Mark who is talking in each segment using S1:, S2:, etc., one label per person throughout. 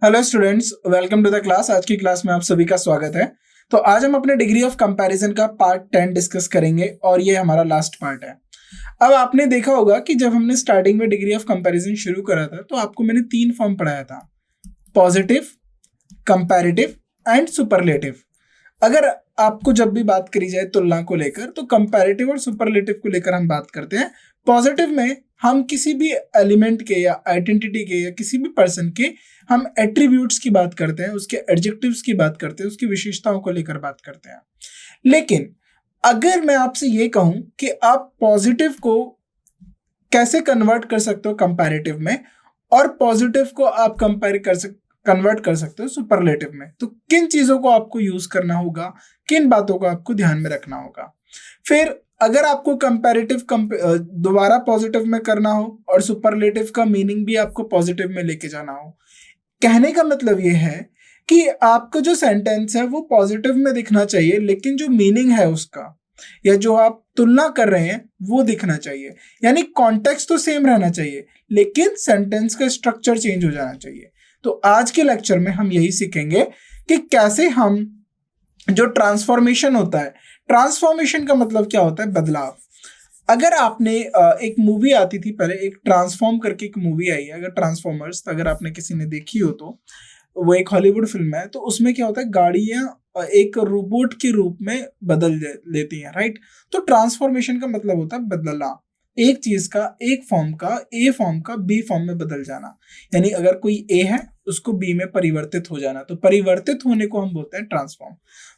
S1: Hello students, welcome to the class. आज की class में आप सभी का स्वागत है। तो आज हम अपने डिग्री ऑफ कंपैरिजन का पार्ट 10 डिस्कस करेंगे और ये हमारा लास्ट पार्ट है। अब आपने देखा होगा कि जब हमने स्टार्टिंग में डिग्री ऑफ कंपैरिजन शुरू करा था तो आपको मैंने 3 फॉर्म पढ़ाया था, पॉजिटिव, कंपैरेटिव एंड सुपरलेटिव। अगर आपको जब भी बात करी जाए तुलना को लेकर तो कंपैरेटिव और सुपरलेटिव को लेकर हम बात करते हैं। पॉजिटिव में हम किसी भी एलिमेंट के या आइडेंटिटी के या किसी भी पर्सन के हम एट्रीब्यूट्स की बात करते हैं, उसके एडजेक्टिव्स की बात करते हैं, उसकी विशेषताओं को लेकर बात करते हैं। लेकिन अगर मैं आपसे ये कहूं कि आप पॉजिटिव को कैसे कन्वर्ट कर सकते हो कंपैरेटिव में और पॉजिटिव को आप कन्वर्ट कर सकते हो सुपरलेटिव में, तो किन चीजों को आपको यूज करना होगा, किन बातों को आपको ध्यान में रखना होगा। फिर अगर आपको कंपैरेटिव दोबारा पॉजिटिव में करना हो और सुपरलेटिव का मीनिंग भी आपको पॉजिटिव में लेके जाना हो, कहने का मतलब ये है कि आपका जो सेंटेंस है वो पॉजिटिव में दिखना चाहिए, लेकिन जो मीनिंग है उसका या जो आप तुलना कर रहे हैं वो दिखना चाहिए। यानी कॉन्टेक्स्ट तो सेम रहना चाहिए लेकिन सेंटेंस का स्ट्रक्चर चेंज हो जाना चाहिए। तो आज के लेक्चर में हम यही सीखेंगे कि कैसे हम जो ट्रांसफॉर्मेशन होता है, ट्रांसफॉर्मेशन का मतलब क्या होता है, बदलाव। अगर आपने एक मूवी आती थी पहले, एक ट्रांसफॉर्म करके एक मूवी आई है, अगर ट्रांसफॉर्मर्स, अगर आपने किसी ने देखी हो तो वो एक हॉलीवुड फिल्म है। तो उसमें क्या होता है, गाड़ियां एक रोबोट के रूप में बदल लेती हैं, राइट। तो ट्रांसफॉर्मेशन का मतलब होता है बदलना, एक चीज का, एक फॉर्म का ए फॉर्म का बी फॉर्म में बदल जाना। यानी अगर कोई ए है उसको बी में परिवर्तित हो जाना, तो परिवर्तित होने को हम बोलते हैं ट्रांसफॉर्म।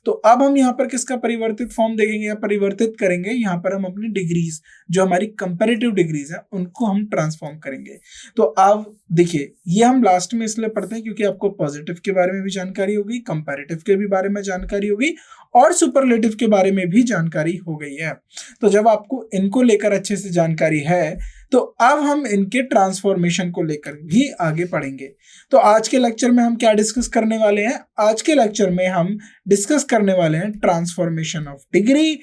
S1: तो अब हम यहाँ पर किसका परिवर्तित फॉर्म देखेंगे या परिवर्तित करेंगे, यहाँ पर हम अपनी डिग्रीज, जो हमारी कंपैरेटिव डिग्रीज है, उनको हम ट्रांसफॉर्म करेंगे। तो अब देखिए, ये हम लास्ट में इसलिए पढ़ते हैं क्योंकि आपको पॉजिटिव के बारे में भी जानकारी होगी, कंपैरेटिव के भी बारे में जानकारी होगी और सुपरलेटिव के बारे में भी जानकारी हो गई है। तो जब आपको इनको लेकर अच्छे से जानकारी है तो अब हम इनके ट्रांसफॉर्मेशन को लेकर भी आगे पढ़ेंगे। तो आज के लेक्चर में हम क्या डिस्कस करने वाले हैं, आज के लेक्चर में हम डिस्कस करने वाले हैं ट्रांसफॉर्मेशन ऑफ डिग्री,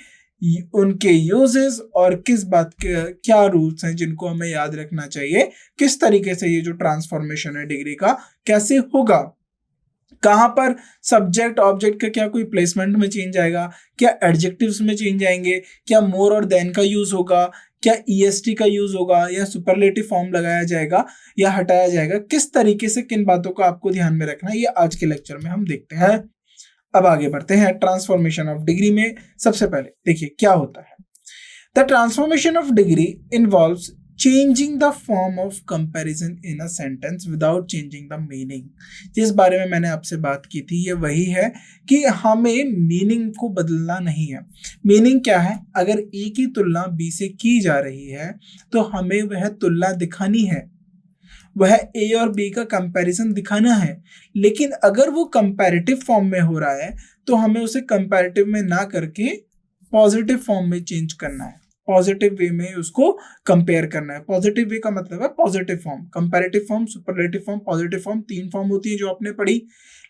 S1: उनके यूजेस और किस बात के क्या रूल्स हैं जिनको हमें याद रखना चाहिए, किस तरीके से ये जो ट्रांसफॉर्मेशन है डिग्री का कैसे होगा, कहां पर सब्जेक्ट ऑब्जेक्ट का क्या कोई प्लेसमेंट में चेंज आएगा, क्या एडजेक्टिव्स में चेंज आएंगे, क्या मोर और देन का यूज होगा, क्या ईएसटी का यूज होगा या सुपरलेटिव फॉर्म लगाया जाएगा या हटाया जाएगा, किस तरीके से किन बातों को आपको ध्यान में रखना है, ये आज के लेक्चर में हम देखते हैं। अब आगे बढ़ते हैं ट्रांसफॉर्मेशन ऑफ डिग्री में। सबसे पहले देखिए क्या होता है। The transformation of degree involves changing the form of comparison in a sentence without changing the meaning। जिस बारे में मैंने आपसे बात की थी ये वही है कि हमें मीनिंग को बदलना नहीं है। मीनिंग क्या है, अगर ए की तुलना बी से की जा रही है तो हमें वह तुलना दिखानी है, वह ए और बी का कंपैरिजन दिखाना है। लेकिन अगर वो कंपैरेटिव फॉर्म में हो रहा है तो हमें उसे कंपैरेटिव में ना करके पॉजिटिव फॉर्म में चेंज करना है, पॉजिटिव वे में उसको कंपेयर करना है। पॉजिटिव वे का मतलब है positive form, comparative form, superlative form, positive form, 3 form होती है जो आपने पढ़ी।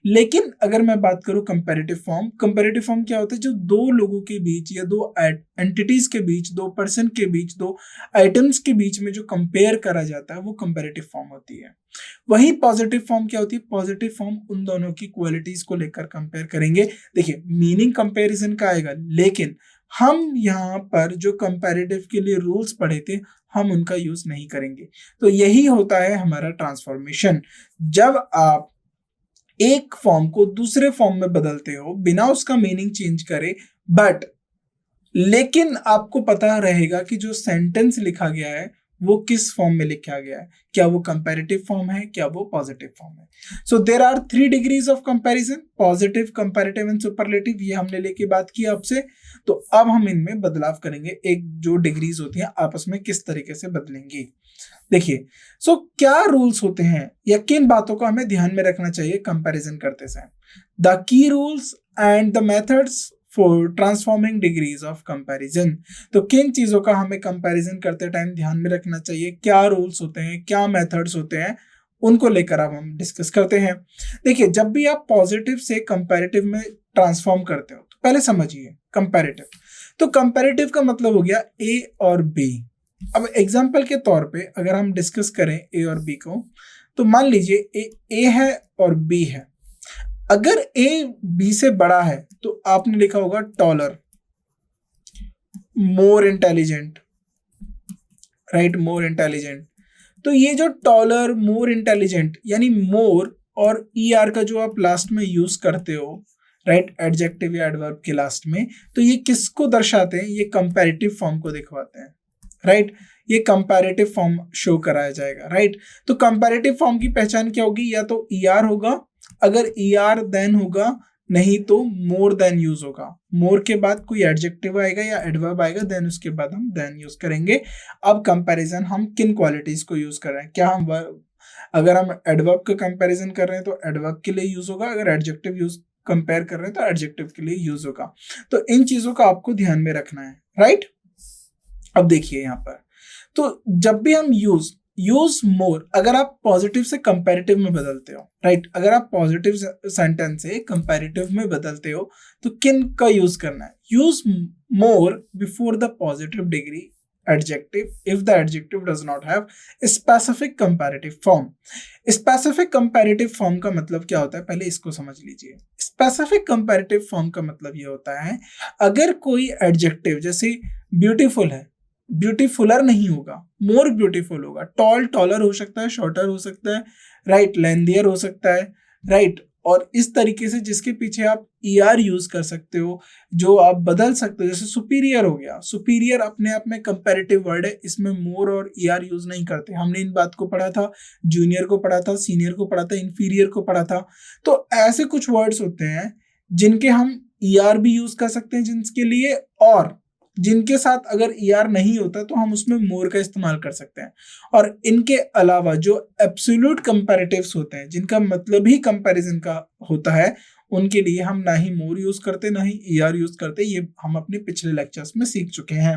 S1: लेकिन अगर मैं बात करूं कंपैरेटिव फॉर्म क्या होता है, जो दो लोगों के बीच या दो एंटिटीज के बीच, दो पर्सन के बीच, दो आइटम्स के बीच में जो कंपेयर करा जाता है वो कंपैरेटिव फॉर्म होती है। वही पॉजिटिव फॉर्म क्या होती है, पॉजिटिव फॉर्म उन दोनों की क्वालिटीज को लेकर कंपेयर करेंगे। देखिए मीनिंग कंपैरिजन का आएगा, लेकिन हम यहाँ पर जो कंपैरेटिव के लिए रूल्स पढ़े थे हम उनका यूज नहीं करेंगे। तो यही होता है हमारा ट्रांसफॉर्मेशन। जब आप एक फॉर्म को दूसरे फॉर्म में बदलते हो बिना उसका मीनिंग चेंज करे, बट लेकिन आपको पता रहेगा कि जो सेंटेंस लिखा गया है वो किस फॉर्म में लिखा गया है, क्या वो कंपैरेटिव फॉर्म है, क्या वो पॉजिटिव फॉर्म है। So there are 3 degrees of comparison, positive, comparative and superlative. ये हमने लेके बात की आपसे। तो अब हम इनमें बदलाव करेंगे, एक जो डिग्रीज होती हैं आपस में किस तरीके से बदलेंगी। देखिए सो क्या रूल्स होते हैं या किन बातों को हमें ध्यान में रखना चाहिए कंपैरिजन करते समय। The key rules and the methods for transforming degrees of comparison. तो किन चीजों का हमें कंपैरिजन करते टाइम ध्यान में रखना चाहिए, क्या रूल्स होते हैं, क्या मेथड्स होते हैं, उनको लेकर अब हम डिस्कस करते हैं। देखिए जब भी आप पॉजिटिव से कंपैरेटिव में ट्रांसफॉर्म करते हो तो पहले समझिए कंपैरेटिव। तो कंपैरेटिव का मतलब हो गया ए और बी। अब एग्जाम्पल के तौर पे अगर हम डिस्कस करें ए और बी को, तो मान लीजिए ए है और बी है। अगर ए बी से बड़ा है तो आपने लिखा होगा taller, more intelligent, right, more intelligent. तो ये जो टॉलर, मोर इंटेलिजेंट, यानी मोर और ईआर का जो आप लास्ट में यूज करते हो, राइट, एडजेक्टिव या एडवर्ब के लास्ट में, तो ये किसको दर्शाते हैं? ये कंपैरेटिव फॉर्म को दिखवाते हैं, राइट। ये कंपैरेटिव फॉर्म शो कराया जाएगा, राइट। तो कंपैरेटिव फॉर्म की पहचान क्या होगी? या तो ईआर होगा, अगर ईआर देन होगा, नहीं तो मोर देन यूज होगा। मोर के बाद कोई एडजेक्टिव आएगा या एडवर्ब आएगा, देन उसके बाद हम देन यूज करेंगे। अब कंपैरिजन हम किन क्वालिटीज को यूज कर रहे हैं? क्या हम अगर हम एडवर्ब का कंपैरिजन कर रहे हैं तो एडवर्ब के लिए यूज होगा, अगर एडजेक्टिव यूज कंपेयर कर रहे हैं तो एडजेक्टिव के लिए यूज होगा। तो इन चीजों का आपको ध्यान में रखना है, राइट। अब देखिए यहाँ पर, तो जब भी हम यूज मोर, अगर आप पॉजिटिव से कंपैरेटिव में बदलते हो, राइट, अगर आप पॉजिटिव सेंटेंस से कंपैरेटिव में बदलते हो तो किन का यूज करना है? Use more before the positive degree adjective if the adjective does not have specific comparative form। specific comparative form का मतलब क्या होता है, पहले इसको समझ लीजिए। specific comparative form का मतलब ये होता है, अगर कोई adjective जैसे ब्यूटीफुल है, ब्यूटीफुलर नहीं होगा, मोर ब्यूटीफुल होगा। टॉल, टॉलर हो सकता है, शॉर्टर हो सकता है, राइट, लेंथियर हो सकता है, राइट। और इस तरीके से जिसके पीछे आप ईआर यूज कर सकते हो, जो आप बदल सकते हो, जैसे सुपीरियर हो गया। सुपीरियर अपने आप में कंपैरेटिव वर्ड है, इसमें मोर और ईआर यूज नहीं करते। हमने इन बात को पढ़ा था, जूनियर को पढ़ा था, सीनियर को पढ़ा था, इंफीरियर को पढ़ा था। तो ऐसे कुछ वर्ड्स होते हैं जिनके हम ईआर भी यूज कर सकते हैं जिनके लिए, और जिनके साथ अगर ईआर नहीं होता तो हम उसमें मोर का इस्तेमाल कर सकते हैं। और इनके अलावा जो एब्सोल्यूट कंपैरेटिव्स होते हैं, जिनका मतलब ही कंपैरिजन का होता है, उनके लिए हम ना ही मोर यूज करते ना ही ईआर यूज करते। ये हम अपने पिछले लेक्चर्स में सीख चुके हैं।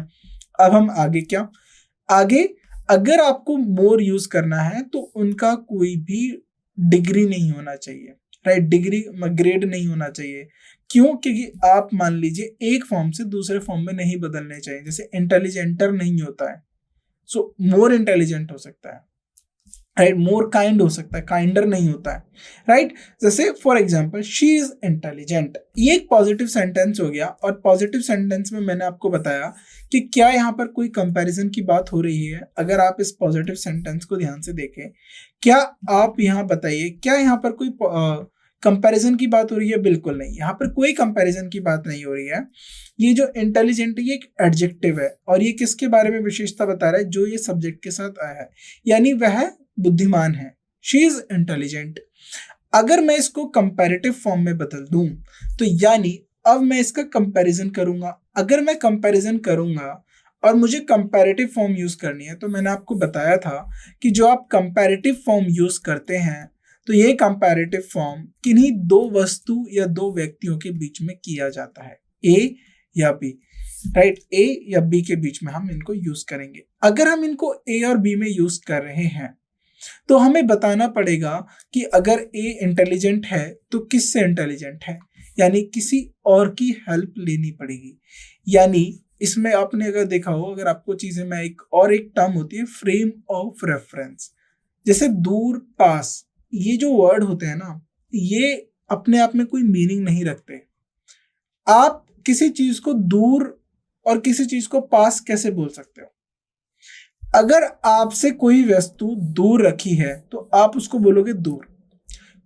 S1: अब हम आगे क्या, आगे अगर आपको मोर यूज करना है तो उनका कोई भी डिग्री नहीं होना चाहिए, राइट, डिग्री ग्रेड नहीं होना चाहिए। क्यों? क्योंकि आप मान लीजिए एक फॉर्म से दूसरे फॉर्म में नहीं बदलने चाहिए। जैसे इंटेलिजेंटर नहीं होता है, सो मोर इंटेलिजेंट हो सकता है, राइट, मोर काइंड हो सकता है, काइंडर नहीं होता है, राइट। जैसे for example she is intelligent, ये एक पॉजिटिव सेंटेंस हो गया। और पॉजिटिव सेंटेंस में मैंने आपको बताया कि क्या यहाँ पर कोई कंपैरिजन की बात हो रही है। अगर आप इस पॉजिटिव सेंटेंस को ध्यान से देखें, क्या आप यहाँ बताइए, क्या यहाँ पर कोई कंपैरिजन की बात हो रही है? बिल्कुल नहीं, यहाँ पर कोई कंपैरिजन की बात नहीं हो रही है। ये जो इंटेलिजेंट है ये एक एडजेक्टिव है, और ये किसके बारे में विशेषता बता रहा है? जो ये सब्जेक्ट के साथ आया है, यानी वह बुद्धिमान है। She is intelligent. अगर मैं इसको कंपैरेटिव फॉर्म में बदल दूं तो यानी अब मैं इसका कंपैरिजन करूंगा। अगर मैं कंपैरिजन करूंगा और मुझे कंपैरेटिव फॉर्म यूज करनी है, तो मैंने आपको बताया था कि जो आप कंपैरेटिव फॉर्म यूज करते हैं तो ये कंपैरेटिव फॉर्म किन्हीं दो वस्तु या दो व्यक्तियों के बीच में किया जाता है, ए या बी, राइट, ए या बी के बीच में हम इनको यूज करेंगे। अगर हम इनको ए और बी में यूज कर रहे हैं तो हमें बताना पड़ेगा कि अगर ए इंटेलिजेंट है तो किससे इंटेलिजेंट है, यानी किसी और की हेल्प लेनी पड़ेगी। यानी इसमें आपने अगर देखा हो, अगर आपको चीजें में एक टर्म होती है फ्रेम ऑफ रेफरेंस। जैसे दूर, पास, ये जो वर्ड होते हैं ना, ये अपने आप में कोई मीनिंग नहीं रखते। आप किसी चीज को दूर और किसी चीज को पास कैसे बोल सकते हो? अगर आपसे कोई वस्तु दूर रखी है तो आप उसको बोलोगे दूर,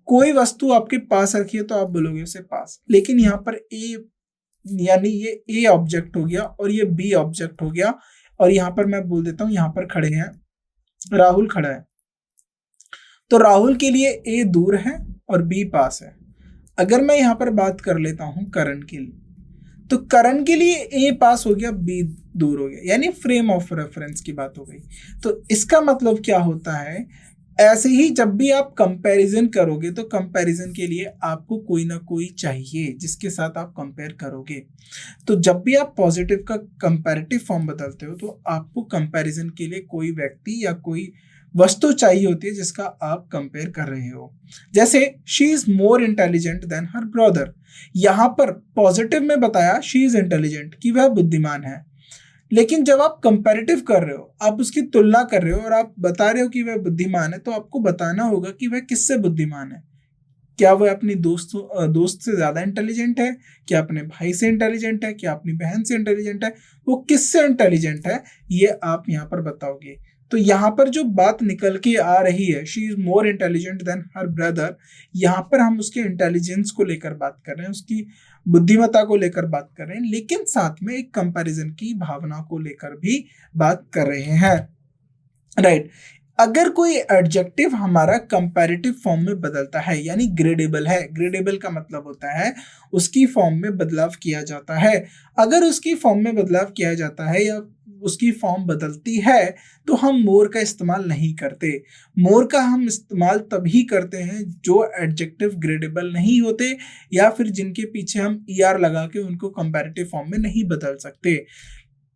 S1: कोई वस्तु आपके पास रखी है तो आप बोलोगे उसे पास। लेकिन यहाँ पर ए, यानी ये ए ऑब्जेक्ट हो गया और ये बी ऑब्जेक्ट हो गया, और यहाँ पर मैं बोल देता हूँ, यहाँ पर खड़े हैं, राहुल खड़ा है, तो राहुल के लिए ए दूर है और बी पास है। अगर मैं यहाँ पर बात कर लेता हूँ करण के लिए, तो करण के लिए ए पास हो गया, बी दूर हो गया, यानी फ्रेम ऑफ रेफरेंस की बात हो गई। तो इसका मतलब क्या होता है, ऐसे ही जब भी आप कंपैरिजन करोगे तो कंपैरिजन के लिए आपको कोई ना कोई चाहिए जिसके साथ आप कंपेयर करोगे। तो जब भी आप पॉजिटिव का कंपैरेटिव फॉर्म बदलते हो तो आपको कंपैरिजन के लिए कोई व्यक्ति या कोई वस्तु चाहिए होती है जिसका आप कंपेयर कर रहे हो। जैसे she is more intelligent than her brother, यहाँ पर पॉजिटिव में बताया शी इज इंटेलिजेंट कि वह बुद्धिमान है, लेकिन जब आप कंपैरेटिव कर रहे हो, आप उसकी तुलना कर रहे हो और आप बता रहे हो कि वह बुद्धिमान है, तो आपको बताना होगा कि वह किससे बुद्धिमान है। क्या वह अपनी दोस्त से ज्यादा इंटेलिजेंट है, क्या अपने भाई से इंटेलिजेंट है, क्या अपनी बहन से इंटेलिजेंट है, वो किससे इंटेलिजेंट है, ये आप यहाँ पर बताओगे। तो यहाँ पर जो बात निकल के आ रही है, she is more intelligent than her brother, यहाँ पर हम उसके इंटेलिजेंस को लेकर बात कर रहे हैं, उसकी बुद्धिमत्ता को लेकर बात कर रहे हैं, लेकिन साथ में एक कंपैरिजन की भावना को लेकर भी बात कर रहे हैं, राइट। अगर कोई एडजेक्टिव हमारा कंपैरेटिव फॉर्म में बदलता है, यानी ग्रेडेबल है, ग्रेडेबल का मतलब होता है उसकी फॉर्म में बदलाव किया जाता है। अगर उसकी फॉर्म में बदलाव किया जाता है या उसकी फॉर्म बदलती है, तो हम मोर का इस्तेमाल नहीं करते। मोर का हम इस्तेमाल तभी करते हैं जो एडजेक्टिव ग्रेडेबल नहीं होते, या फिर जिनके पीछे हम ER लगा के उनको कंपैरेटिव फॉर्म में नहीं बदल सकते।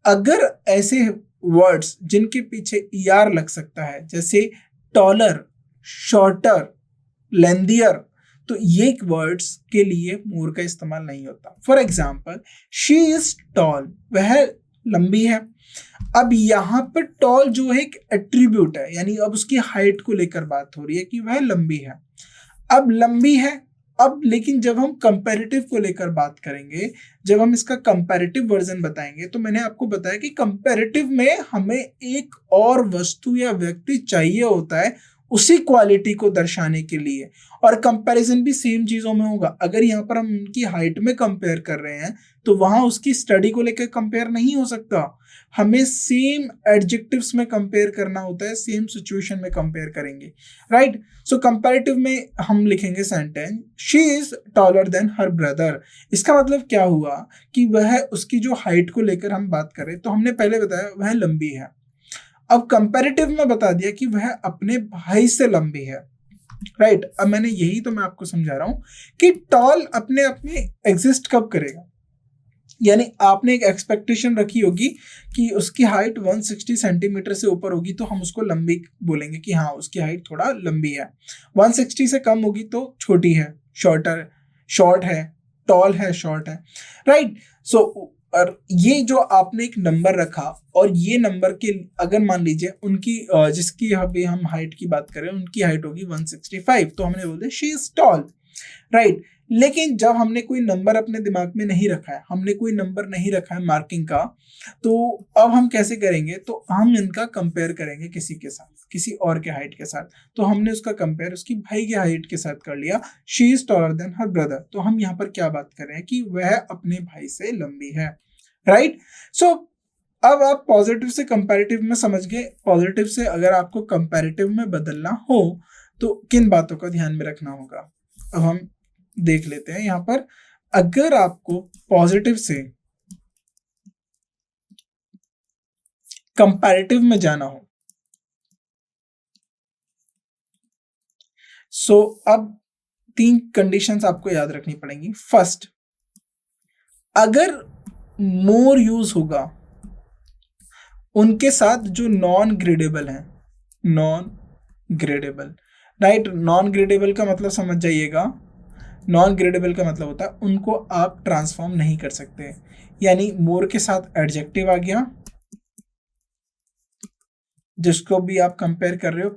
S1: अगर ऐसे वर्ड्स जिनके पीछे ER लग सकता है, जैसे टॉलर, शॉर्टर, लेंदियर, तो ये वर्ड्स के लिए मोर का इस्तेमाल नहीं होता। For example, she is tall, वह लंबी है। अब यहाँ पर टॉल जो है एक एट्रीब्यूट है, यानी अब उसकी हाइट को लेकर बात हो रही है कि वह लंबी है। अब लंबी है, अब लेकिन जब हम कंपैरेटिव को लेकर बात करेंगे, जब हम इसका कंपैरेटिव वर्जन बताएंगे, तो मैंने आपको बताया कि कंपैरेटिव में हमें एक और वस्तु या व्यक्ति चाहिए होता है उसी क्वालिटी को दर्शाने के लिए, और कंपैरिजन भी सेम चीजों में होगा। अगर यहाँ पर हम उनकी हाइट में कंपेयर कर रहे हैं, तो वहां उसकी स्टडी को लेकर कंपेयर नहीं हो सकता। हमें सेम एडजेक्टिव्स में कंपेयर करना होता है, सेम सिचुएशन में कंपेयर करेंगे, राइट। सो कंपैरेटिव में हम लिखेंगे sentence, she is taller than her brother. इसका मतलब क्या हुआ कि वह, उसकी जो हाइट को लेकर हम बात करें, तो हमने पहले बताया वह लंबी है। अब कंपैरेटिव में बता दिया कि वह अपने भाई से लंबी है, राइट। अब मैंने यही तो मैं आपको समझा रहा हूं कि टॉल अपने आप में एग्जिस्ट कब करेगा, यानी आपने एक एक्सपेक्टेशन रखी होगी कि उसकी हाइट 160 सेंटीमीटर से ऊपर होगी तो हम उसको लंबी बोलेंगे कि हाँ उसकी हाइट थोड़ा लंबी है। 160 से कम होगी तो छोटी है, शॉर्ट है, टॉल है, शॉर्ट है, राइट। सो और ये जो आपने एक नंबर रखा, और ये नंबर के अगर मान लीजिए उनकी जिसकी अभी हम हाइट की बात करें, उनकी हाइट होगी 165, तो हमने बोल दिया शी इज टॉल, राइट। लेकिन जब हमने कोई नंबर अपने दिमाग में नहीं रखा है, हमने कोई नंबर नहीं रखा है मार्किंग का, तो अब हम कैसे करेंगे, तो हम इनका कंपेयर करेंगे किसी के साथ, किसी और के हाइट के साथ। तो हमने उसका कंपेयर उसकी भाई के हाइट के साथ कर लिया, she is taller than her brother. तो हम यहाँ पर क्या बात कर रहे हैं कि वह अपने भाई से लंबी है, राइट। सो अब आप पॉजिटिव से कंपैरेटिव में समझ गए। पॉजिटिव से अगर आपको कंपैरेटिव में बदलना हो तो किन बातों का ध्यान में रखना होगा, अब हम देख लेते हैं। यहाँ पर अगर आपको पॉजिटिव से कंपैरेटिव में जाना हो, सो अब 3 कंडीशंस आपको याद रखनी पड़ेंगी। फर्स्ट, अगर मोर यूज होगा उनके साथ जो नॉन ग्रेडेबल है, non gradable, right. Non gradable का मतलब समझ जाइएगा, नॉन ग्रेडेबल का मतलब होता है उनको आप ट्रांसफॉर्म नहीं कर सकते, यानी मोर के साथ एडजेक्टिव आ गया, जिसको भी आप कंपेयर कर रहे हो,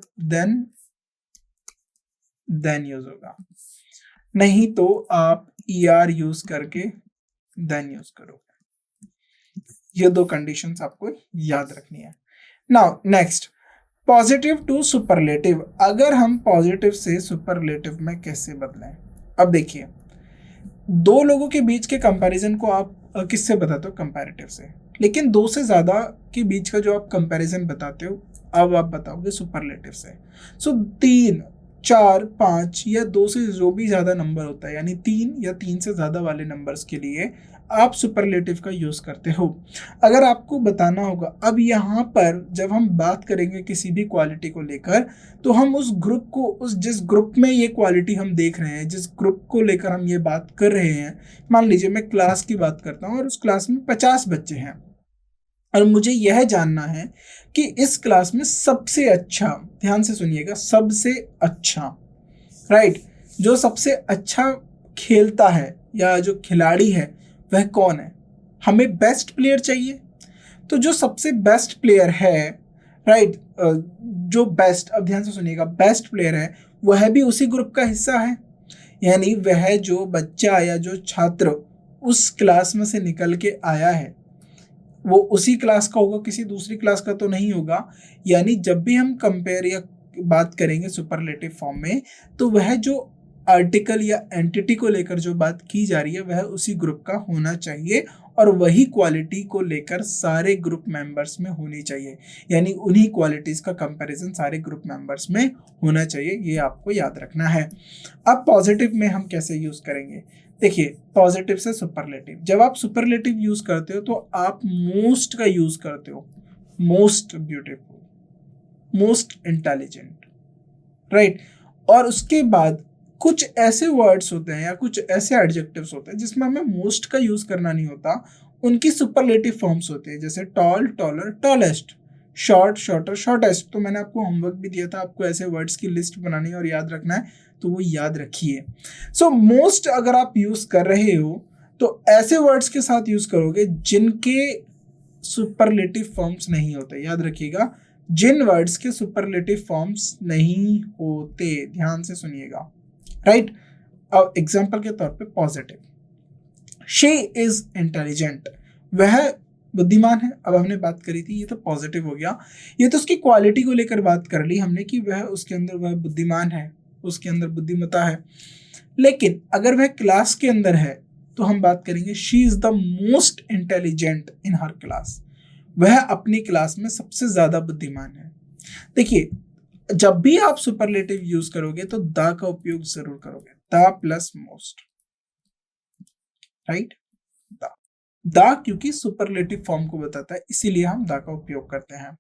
S1: देन यूज होगा, नहीं तो आप ER यूज करके देन यूज करोगे। ये 2 कंडीशंस आपको याद रखनी है। Now next, positive to superlative. अगर हम पॉजिटिव से सुपरलेटिव में कैसे बदलें, अब देखिए 2 लोगों के बीच के कंपैरिजन को आप किससे बताते हो, कंपैरेटिव से, लेकिन 2 से ज्यादा के बीच का जो आप कंपैरिजन बताते हो, अब आप बताओगे सुपरलेटिव से। सो 3, 4, 5 या 2 से जो भी ज्यादा नंबर होता है, यानी 3 या 3 से ज्यादा वाले नंबर्स के लिए आप सुपरलेटिव का यूज करते हो। अगर आपको बताना होगा, अब यहाँ पर जब हम बात करेंगे किसी भी क्वालिटी को लेकर, तो हम उस ग्रुप को, उस जिस ग्रुप में ये क्वालिटी हम देख रहे हैं, जिस ग्रुप को लेकर हम ये बात कर रहे हैं, मान लीजिए मैं क्लास की बात करता हूँ और उस क्लास में 50 बच्चे हैं, और मुझे यह जानना है कि इस क्लास में सबसे अच्छा, ध्यान से सुनिएगा, सबसे अच्छा, राइट, जो सबसे अच्छा खेलता है या जो खिलाड़ी है वह कौन है। हमें बेस्ट प्लेयर चाहिए, तो जो सबसे बेस्ट प्लेयर है, राइट, जो बेस्ट, अब ध्यान से सुनिएगा, बेस्ट प्लेयर है वह भी उसी ग्रुप का हिस्सा है। यानी वह जो बच्चा या जो छात्र उस क्लास में से निकल के आया है वो उसी क्लास का होगा, किसी दूसरी क्लास का तो नहीं होगा। यानी जब भी हम कंपेयर या बात करेंगे सुपरलेटिव फॉर्म में, तो वह जो आर्टिकल या एंटिटी को लेकर जो बात की जा रही है वह उसी ग्रुप का होना चाहिए और वही क्वालिटी को लेकर सारे ग्रुप मेंबर्स में होनी चाहिए। यानी उन्हीं क्वालिटीज का कंपैरिजन सारे ग्रुप मेंबर्स में होना चाहिए, ये आपको याद रखना है। अब पॉजिटिव में हम कैसे यूज करेंगे? देखिए, पॉजिटिव से सुपरलेटिव, जब आप सुपरलेटिव यूज करते हो तो आप मोस्ट का यूज करते हो, most beautiful, most intelligent, right. और उसके बाद कुछ ऐसे वर्ड्स होते हैं या कुछ ऐसे एडजेक्टिव्स होते हैं जिसमें हमें मोस्ट का यूज करना नहीं होता, उनकी सुपरलेटिव फॉर्म्स होते हैं, जैसे tall, taller, tallest, short, shorter, shortest. तो मैंने आपको होमवर्क भी दिया था, आपको ऐसे वर्ड्स की लिस्ट बनानी है और याद रखना है, तो वो याद रखिए। सो मोस्ट अगर आप यूज कर रहे हो तो ऐसे वर्ड्स के साथ यूज करोगे जिनके सुपरलेटिव फॉर्म्स नहीं होते। याद रखिएगा, जिन वर्ड्स के सुपरलेटिव फॉर्म्स नहीं होते, ध्यान से सुनिएगा, राइट। अब एग्जाम्पल के तौर पे पॉजिटिव, शी इज इंटेलिजेंट, वह बुद्धिमान है। अब हमने बात करी थी, ये तो पॉजिटिव हो गया, ये तो उसकी क्वालिटी को लेकर बात कर ली हमने कि वह उसके अंदर वह बुद्धिमान है, उसके अंदर बुद्धिमत्ता है। लेकिन अगर वह क्लास के अंदर है तो हम बात करेंगे she is the most intelligent in her class, वह अपनी क्लास में सबसे ज्यादा बुद्धिमान है। देखिए, जब भी आप सुपरलेटिव यूज करोगे तो द का उपयोग जरूर करोगे, the plus most, right. The क्योंकि सुपरलेटिव फॉर्म को बताता है, इसीलिए हम द का उपयोग करते हैं।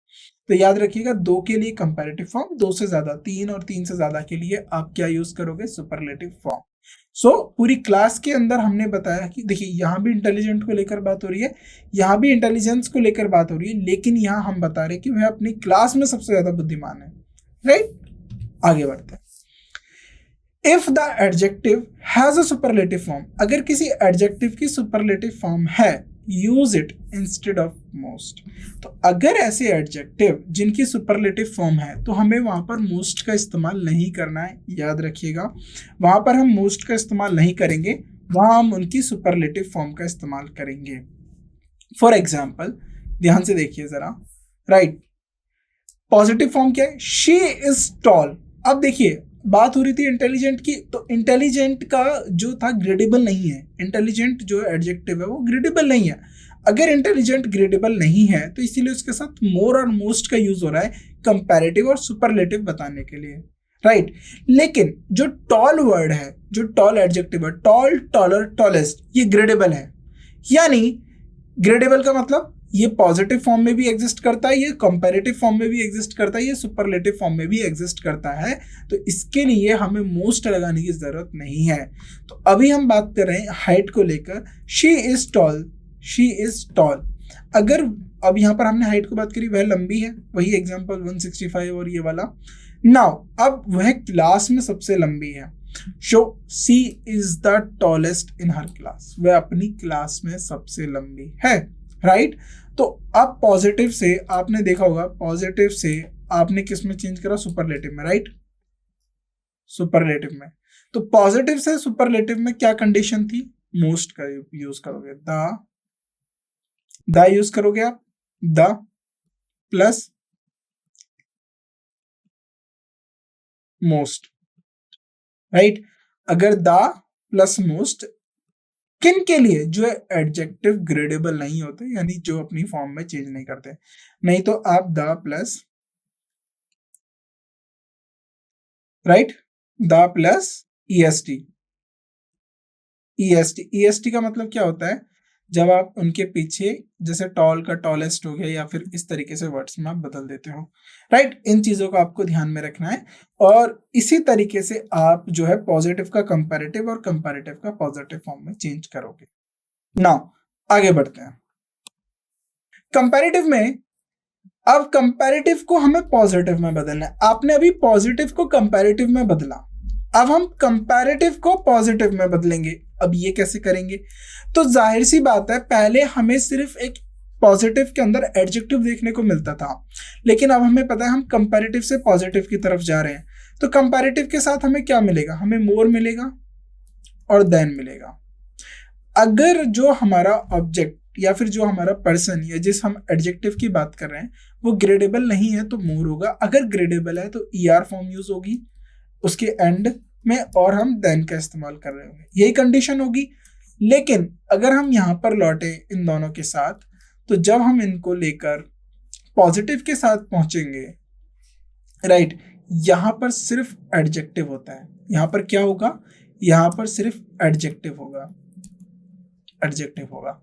S1: तो याद रखिएगा, दो के लिए कंपैरेटिव फॉर्म, दो से ज्यादा, तीन और तीन से ज्यादा के लिए आप क्या यूज करोगे? Superlative form. सो पूरी क्लास के अंदर हमने बताया कि देखिए, यहाँ भी इंटेलिजेंट को लेकर बात हो रही है, यहाँ भी इंटेलिजेंस को लेकर बात हो रही है, लेकिन यहाँ हम बता रहे कि वह अपनी क्लास में सबसे ज्यादा बुद्धिमान है, राइट। आगे बढ़ते हैं। If the adjective has a superlative form, अगर किसी एडजेक्टिव की सुपरलेटिव फॉर्म है, use it instead of most. तो अगर ऐसे एडजेक्टिव जिनकी सुपरलेटिव फॉर्म है तो हमें वहां पर मोस्ट का इस्तेमाल नहीं करना है। याद रखिएगा, वहां पर हम मोस्ट का इस्तेमाल नहीं करेंगे, वहां हम उनकी सुपरलेटिव फॉर्म का इस्तेमाल करेंगे। फॉर एग्जाम्पल, ध्यान से देखिए जरा, राइट। पॉजिटिव फॉर्म क्या है? She is tall. अब देखिए, बात हो रही थी इंटेलिजेंट की, तो इंटेलिजेंट का जो था ग्रेडेबल नहीं है, इंटेलिजेंट जो एडजेक्टिव है वो ग्रेडेबल नहीं है। अगर इंटेलिजेंट ग्रेडेबल नहीं है तो इसीलिए उसके साथ मोर और मोस्ट का यूज हो रहा है कंपैरेटिव और सुपरलेटिव बताने के लिए, राइट। लेकिन जो टॉल वर्ड है, जो टॉल एडजेक्टिव है, टॉल, टॉलर, टॉलेस्ट, ये ग्रेडेबल है। यानी ग्रेडेबल का मतलब ये पॉजिटिव फॉर्म में भी एग्जिस्ट करता है, ये कंपैरेटिव फॉर्म में भी एग्जिस्ट करता है, ये सुपरलेटिव फॉर्म में भी एग्जिस्ट करता है। तो इसके लिए हमें मोस्ट लगाने की जरूरत नहीं है। तो अभी हम बात कर रहे हैं हाइट को लेकर, she is tall, she is tall. अगर अब यहाँ पर हमने हाइट को बात करी, वह लंबी है, वही एग्जांपल 165 और ये वाला। नाउ अब वह क्लास में सबसे लंबी है, सो she is the tallest in her class, वह अपनी क्लास में सबसे लंबी है, राइट। तो अब पॉजिटिव से आपने देखा होगा, पॉजिटिव से आपने किस में चेंज करा? सुपरलेटिव में, राइट, सुपरलेटिव में। तो पॉजिटिव से सुपरलेटिव में क्या कंडीशन थी? मोस्ट का यूज करोगे, द यूज करोगे आप, द प्लस मोस्ट, राइट। अगर द प्लस मोस्ट किन के लिए? जो एडजेक्टिव ग्रेडेबल नहीं होते, यानी जो अपनी फॉर्म में चेंज नहीं करते। नहीं तो आप the plus, right, the plus EST. EST का मतलब क्या होता है? जब आप उनके पीछे, जैसे टॉल का टॉलेस्ट हो गया या फिर इस तरीके से वर्ड्स में आप बदल देते हो, राइट। इन चीजों को आपको ध्यान में रखना है और इसी तरीके से आप जो है पॉजिटिव का कंपैरेटिव और कंपैरेटिव का पॉजिटिव फॉर्म में चेंज करोगे। नाउ आगे बढ़ते हैं कंपैरेटिव में। अब कंपैरेटिव को हमें पॉजिटिव में बदलना है। आपने अभी पॉजिटिव को कंपैरेटिव में बदला, अब हम कंपैरेटिव को पॉजिटिव में बदलेंगे। अब ये कैसे करेंगे? तो जाहिर सी बात है, पहले हमें सिर्फ एक पॉजिटिव के अंदर एडजेक्टिव देखने को मिलता था, लेकिन अब हमें पता है हम कंपैरेटिव से पॉजिटिव की तरफ जा रहे हैं। तो कंपैरेटिव के साथ हमें क्या मिलेगा, हमें मोर मिलेगा और देन मिलेगा। अगर जो हमारा ऑब्जेक्ट या फिर जो हमारा पर्सन या जिस हम एडजेक्टिव की बात कर रहे हैं वो ग्रेडेबल नहीं है तो मोर होगा, अगर ग्रेडेबल है तो ईआर फॉर्म यूज होगी उसके एंड में और हम देन का इस्तेमाल कर रहे होंगे, यही कंडीशन होगी। लेकिन अगर हम यहाँ पर लौटे इन दोनों के साथ, तो जब हम इनको लेकर पॉजिटिव के साथ पहुंचेंगे, राइट, यहाँ पर सिर्फ एडजेक्टिव होता है। यहाँ पर क्या होगा, यहाँ पर सिर्फ एडजेक्टिव होगा, एडजेक्टिव होगा।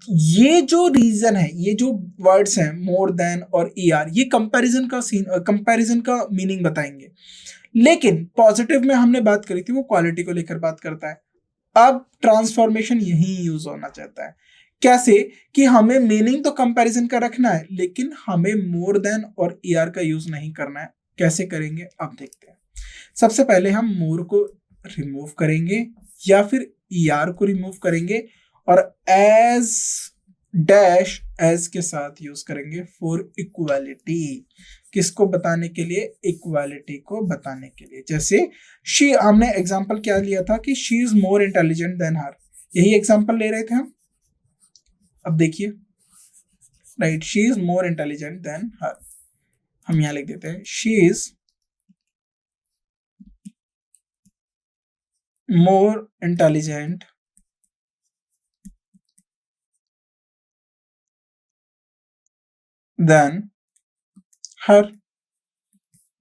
S1: ये जो रीजन है, ये जो वर्ड्स हैं मोर देन और ईआर, ये कंपैरिजन का कंपैरिजन का मीनिंग बताएंगे। लेकिन पॉजिटिव में हमने बात करी थी वो क्वालिटी को लेकर बात करता है। अब ट्रांसफॉर्मेशन यही यूज होना चाहता है। कैसे कि हमें मीनिंग तो कंपैरिजन का रखना है, लेकिन हमें मोर देन और ईआर का यूज नहीं करना है। कैसे करेंगे अब देखते हैं। सबसे पहले हम मोर को रिमूव करेंगे या फिर ईआर को रिमूव करेंगे और एज डैश एज के साथ यूज करेंगे फॉर इक्वालिटी। किसको बताने के लिए, इक्वालिटी को बताने के लिए। जैसे शी, हमने एग्जांपल क्या लिया था कि she is more intelligent than her, यही एग्जांपल ले रहे थे हम। अब देखिए, right, she is more intelligent than her, हम यहां लिख देते हैं she is more intelligent than her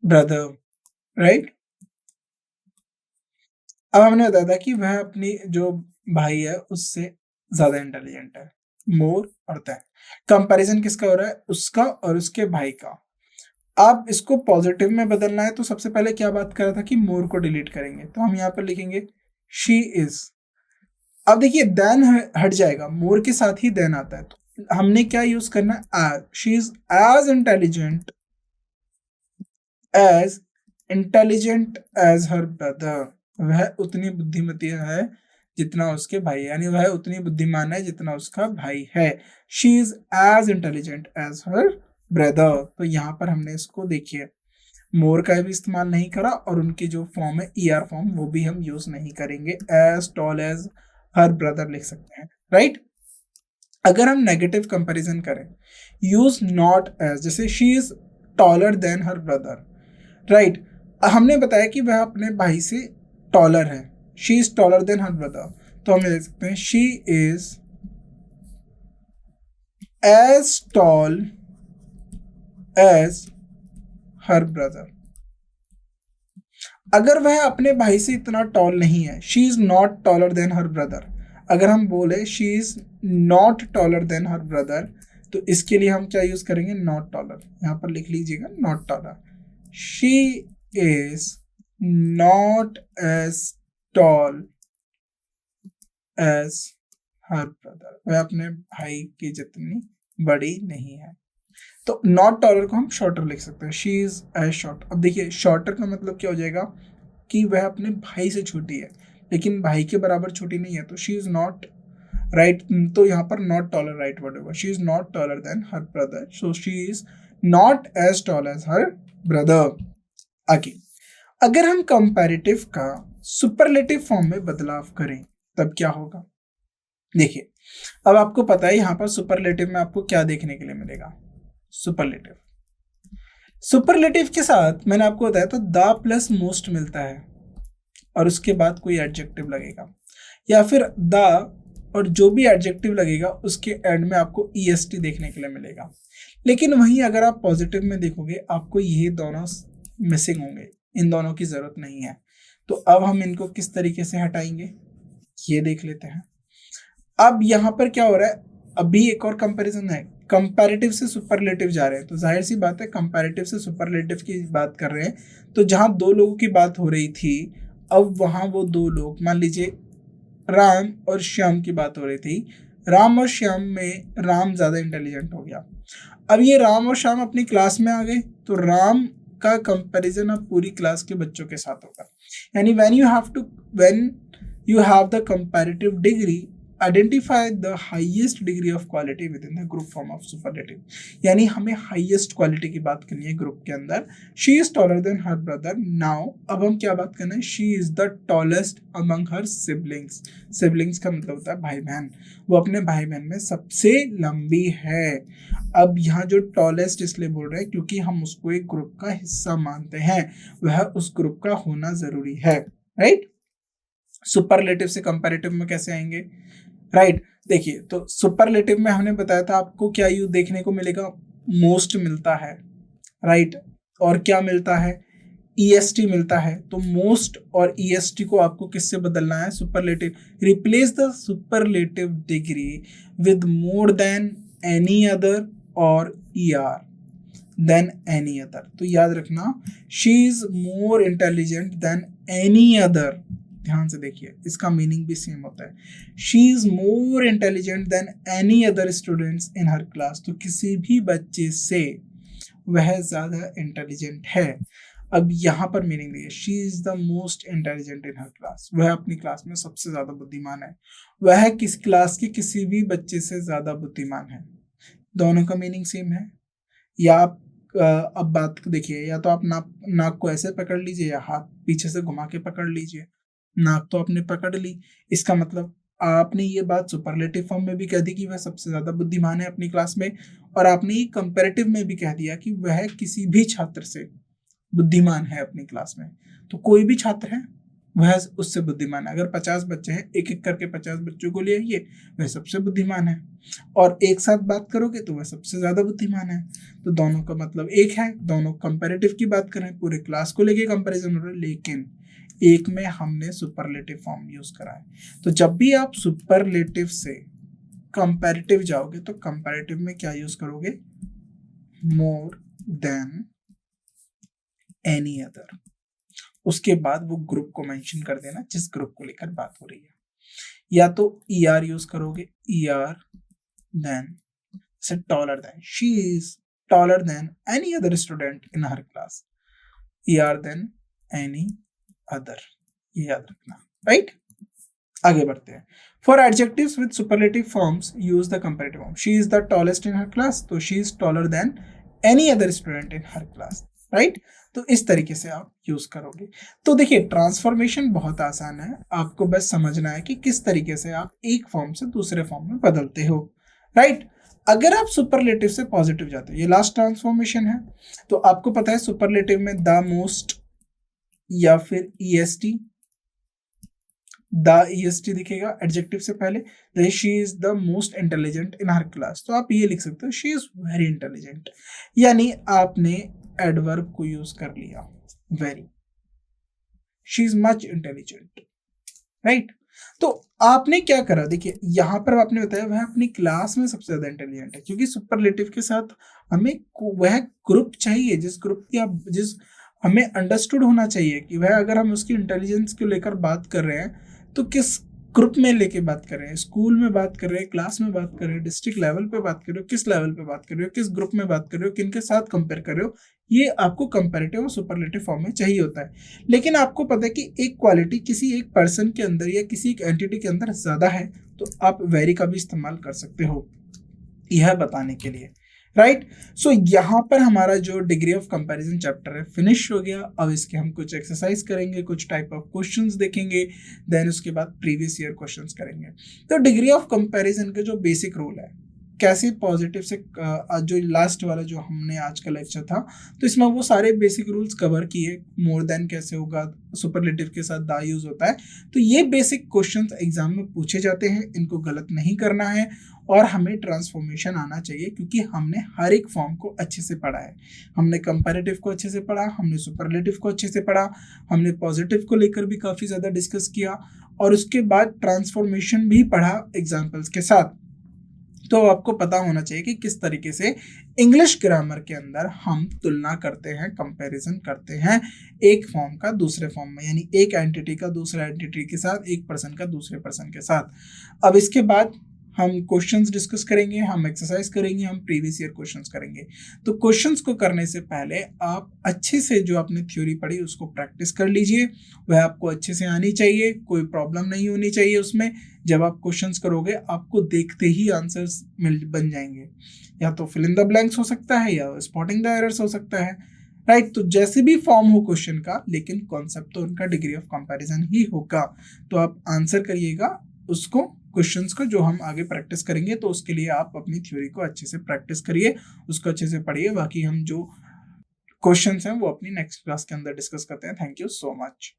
S1: brother, right. अब हमने बताया था कि वह अपनी जो भाई है उससे ज्यादा इंटेलिजेंट है, मोर और देन। कंपैरिजन किसका हो रहा है, उसका और उसके भाई का। अब इसको पॉजिटिव में बदलना है तो सबसे पहले क्या बात कर रहा था कि मोर को डिलीट करेंगे, तो हम यहाँ पर लिखेंगे शी इज। अब देखिए देन हट जाएगा, मोर के साथ ही देन आता है, तो हमने क्या यूज करना है, as. She is as intelligent as her brother, वह उतनी बुद्धिमती है जितना उसके भाई है, यानी वह उतनी बुद्धिमान है जितना उसका भाई है। She is as intelligent as her brother. तो यहाँ पर हमने इसको देखिए मोर का भी इस्तेमाल नहीं करा और उनकी जो फॉर्म है ईआर फॉर्म वो भी हम यूज नहीं करेंगे, as tall as her brother लिख सकते हैं, राइट। अगर हम नेगेटिव कंपैरिजन करें, यूज नॉट एज, जैसे she is taller than her brother, right. हमने बताया कि वह अपने भाई से टॉलर है, she is taller than her brother, तो हम लिख सकते हैं she is as tall as her brother. अगर वह अपने भाई से इतना टॉल नहीं है, she is not taller than her brother. अगर हम बोले she is not taller than her brother, तो इसके लिए हम क्या यूज करेंगे, नॉट टॉलर, यहां पर लिख लीजिएगा not taller. She is not as tall as her brother, वह अपने भाई की जितनी बड़ी नहीं है। तो नॉट टॉलर को हम शॉर्टर लिख सकते हैं, शी इज एज शॉर्ट। अब देखिए शॉर्टर का मतलब क्या हो जाएगा कि वह अपने भाई से छोटी है लेकिन भाई के बराबर छोटी नहीं है, तो शी इज नॉट, राइट, तो यहाँ पर नॉट टॉलर राइट वर्ड होगा। She is not taller than her brother, so she is not as tall as her brother. आगे अगर हम कंपैरेटिव का सुपरलेटिव फॉर्म में बदलाव करें तब क्या होगा, देखिए अब आपको पता है यहाँ पर सुपरलेटिव में आपको क्या देखने के लिए मिलेगा, सुपरलेटिव। सुपरलेटिव के साथ मैंने आपको बताया था द प्लस मोस्ट मिलता है और उसके बाद कोई एडजेक्टिव लगेगा, या फिर द और जो भी एडजेक्टिव लगेगा उसके एंड में आपको ईएसटी देखने के लिए मिलेगा। लेकिन वहीं अगर आप पॉजिटिव में देखोगे आपको ये दोनों मिसिंग होंगे, इन दोनों की जरूरत नहीं है। तो अब हम इनको किस तरीके से हटाएंगे ये देख लेते हैं। अब यहाँ पर क्या हो रहा है, अभी एक और कंपैरिजन है, कंपैरेटिव से सुपरलेटिव जा रहे हैं, तो जाहिर सी बात है कंपैरेटिव से सुपरलेटिव की बात कर रहे हैं। तो जहां दो लोगों की बात हो रही थी, अब वहां वो दो लोग, मान लीजिए राम और श्याम की बात हो रही थी, राम और श्याम में राम ज्यादा इंटेलिजेंट हो गया। अब ये राम और श्याम अपनी क्लास में आ गए, तो राम का कंपैरिजन अब पूरी क्लास के बच्चों के साथ होगा। यानी when you have the comparative degree identify the highest degree of quality with in the group form of superlative, यानी हमें हाईएस्ट क्वालिटी की बात करनी है ग्रुप के अंदर। She is taller than her brother. Now अब हम क्या बात करना है, she is the tallest among her siblings. Siblings का मतलब होता है भाई बहन, वो अपने भाई बहन में सबसे लंबी है। अब यहाँ जो टॉलेस्ट इसलिए बोल रहे हैं क्योंकि हम उसको एक ग्रुप का हिस्सा मानते हैं, वह उस ग्रुप का होना जरूरी है, राइट। सुपरलेटिव से कंपैरेटिव में कैसे आएंगे, राइट। देखिए तो सुपरलेटिव में हमने बताया था आपको क्या यूज देखने को मिलेगा, मोस्ट मिलता है, राइट। और क्या मिलता है, EST मिलता है। तो मोस्ट और EST को आपको किससे बदलना है, superlative. Replace the superlative degree with more than any other और ER देन एनी अदर। तो याद रखना, she is more intelligent then any other. ध्यान से देखिए, इसका मीनिंग भी सेम होता है। She is more intelligent then any other students in her class. तो किसी भी बच्चे से वह ज्यादा इंटेलिजेंट है। अब यहाँ पर मीनिंग देखिए, she is the most intelligent in her class, वह अपनी क्लास में सबसे ज्यादा बुद्धिमान है। वह किस क्लास के किसी भी बच्चे से ज्यादा बुद्धिमान है। दोनों का मीनिंग सेम है। या आप अब बात देखिए, या तो आप नाक को ऐसे पकड़ लीजिए या हाथ पीछे से घुमा के पकड़ लीजिए। नाक तो आपने पकड़ ली, इसका मतलब आपने ये बात सुपरलेटिव फॉर्म में भी कह दी कि वह सबसे ज्यादा बुद्धिमान है अपनी क्लास में, और आपने ये कंपैरेटिव में भी कह दिया कि वह किसी भी छात्र से बुद्धिमान है अपनी क्लास में। तो कोई भी छात्र है वह उससे बुद्धिमान है। अगर 50 बच्चे हैं, एक एक करके 50 बच्चों को ले आइए, वह सबसे बुद्धिमान है। और एक साथ बात करोगे तो वह सबसे ज्यादा बुद्धिमान है। तो दोनों का मतलब एक है। दोनों कंपैरेटिव की बात करें, पूरे क्लास को लेके कंपैरिजन हो रहा है, लेकिन एक में हमने सुपरलेटिव फॉर्म यूज करा है। तो जब भी आप सुपरलेटिव से कंपैरेटिव जाओगे तो कंपैरेटिव में क्या यूज करोगे, मोर देन एनी अदर। उसके बाद वो ग्रुप को मेंशन कर देना जिस ग्रुप को लेकर बात हो रही है। या तो ER यूज करोगे, ER देन से taller than, she is taller than any other student in her class, ER than any other, ये याद रखना, राइट। आगे बढ़ते हैं। For adjectives with superlative forms use the comparative form. She is the tallest in her class, तो she is taller than any other student in her class, right. तो इस तरीके से आप यूज करोगे। तो देखिए ट्रांसफॉर्मेशन बहुत आसान है, आपको बस समझना है कि किस तरीके से आप एक फॉर्म से दूसरे फॉर्म में बदलते हो, राइट। अगर आप सुपरलेटिव से पॉजिटिव जाते हो, ये लास्ट ट्रांसफॉर्मेशन है, तो आपको पता है सुपरलेटिव में द मोस्ट या फिर EST, द EST दिखेगा एडजेक्टिव से पहले। She is the most intelligent in her class, तो आप ये लिख सकते हो शी इज वेरी इंटेलिजेंट, यानी आपने एडवर्ब को यूज कर लिया, very. She is much intelligent, right. तो आपने क्या करा, देखिए यहां पर आपने बताया वह अपनी क्लास में सबसे ज्यादा इंटेलिजेंट है, क्योंकि सुपरलेटिव के साथ हमें वह ग्रुप चाहिए जिस ग्रुप की आप जिस हमें अंडरस्टूड होना चाहिए कि वह, अगर हम उसकी इंटेलिजेंस को लेकर बात कर रहे हैं तो किस ग्रुप में लेके बात कर रहे हैं, स्कूल में बात कर रहे हैं, क्लास में बात कर रहे हैं, डिस्ट्रिक्ट लेवल पे बात कर रहे हो, किस लेवल पे बात कर रहे हो, किस ग्रुप में बात कर रहे हो, किन के साथ कंपेयर कर रहे हो, ये आपको कंपैरेटिव और सुपरलेटिव फॉर्म में चाहिए होता है। लेकिन आपको पता है कि एक क्वालिटी किसी एक पर्सन के अंदर या किसी एक एंटिटी के अंदर ज्यादा है, तो आप वेरी का भी इस्तेमाल कर सकते हो यह बताने के लिए, राइट। सो यहाँ पर हमारा जो डिग्री ऑफ कंपैरिजन चैप्टर है फिनिश हो गया। अब इसके हम कुछ एक्सरसाइज करेंगे, कुछ टाइप ऑफ क्वेश्चंस देखेंगे, देन उसके बाद प्रीवियस ईयर क्वेश्चंस करेंगे। तो डिग्री ऑफ कंपैरिजन का जो बेसिक रूल है, कैसे पॉजिटिव से जो लास्ट वाला जो हमने आज का लेक्चर था, तो इसमें वो सारे बेसिक रूल्स कवर किए। मोर देन कैसे होगा, सुपरलेटिव के साथ दा यूज होता है, तो ये बेसिक क्वेश्चंस एग्जाम में पूछे जाते हैं, इनको गलत नहीं करना है और हमें ट्रांसफॉर्मेशन आना चाहिए, क्योंकि हमने हर एक फॉर्म को अच्छे से पढ़ा है। हमने कंपैरेटिव को अच्छे से पढ़ा, हमने सुपरलेटिव को अच्छे से पढ़ा, हमने पॉजिटिव को लेकर भी काफ़ी ज़्यादा डिस्कस किया, और उसके बाद ट्रांसफॉर्मेशन भी पढ़ा एग्जाम्पल्स के साथ। तो आपको पता होना चाहिए कि किस तरीके से इंग्लिश ग्रामर के अंदर हम तुलना करते हैं, कंपैरिजन करते हैं एक फॉर्म का दूसरे फॉर्म में, यानी एक एंटिटी का दूसरे एंटिटी के साथ, एक पर्सन का दूसरे पर्सन के साथ। अब इसके बाद हम क्वेश्चंस डिस्कस करेंगे, हम एक्सरसाइज करेंगे, हम प्रीवियस ईयर क्वेश्चंस करेंगे। तो क्वेश्चंस को करने से पहले आप अच्छे से जो आपने थ्योरी पढ़ी उसको प्रैक्टिस कर लीजिए, वह आपको अच्छे से आनी चाहिए, कोई प्रॉब्लम नहीं होनी चाहिए उसमें। जब आप क्वेश्चंस करोगे आपको देखते ही आंसर्स बन जाएंगे, या तो फिल इन द ब्लैंक्स हो सकता है या स्पॉटिंग द एरर्स हो सकता है, राइट। तो जैसे भी फॉर्म हो क्वेश्चन का, लेकिन कॉन्सेप्ट तो उनका डिग्री ऑफ कंपैरिजन ही होगा। तो आप आंसर करिएगा उसको, क्वेश्चंस को, जो हम आगे प्रैक्टिस करेंगे। तो उसके लिए आप अपनी थ्योरी को अच्छे से प्रैक्टिस करिए, उसको अच्छे से पढ़िए। बाकी हम जो क्वेश्चंस हैं वो अपनी नेक्स्ट क्लास के अंदर डिस्कस करते हैं। Thank you so much.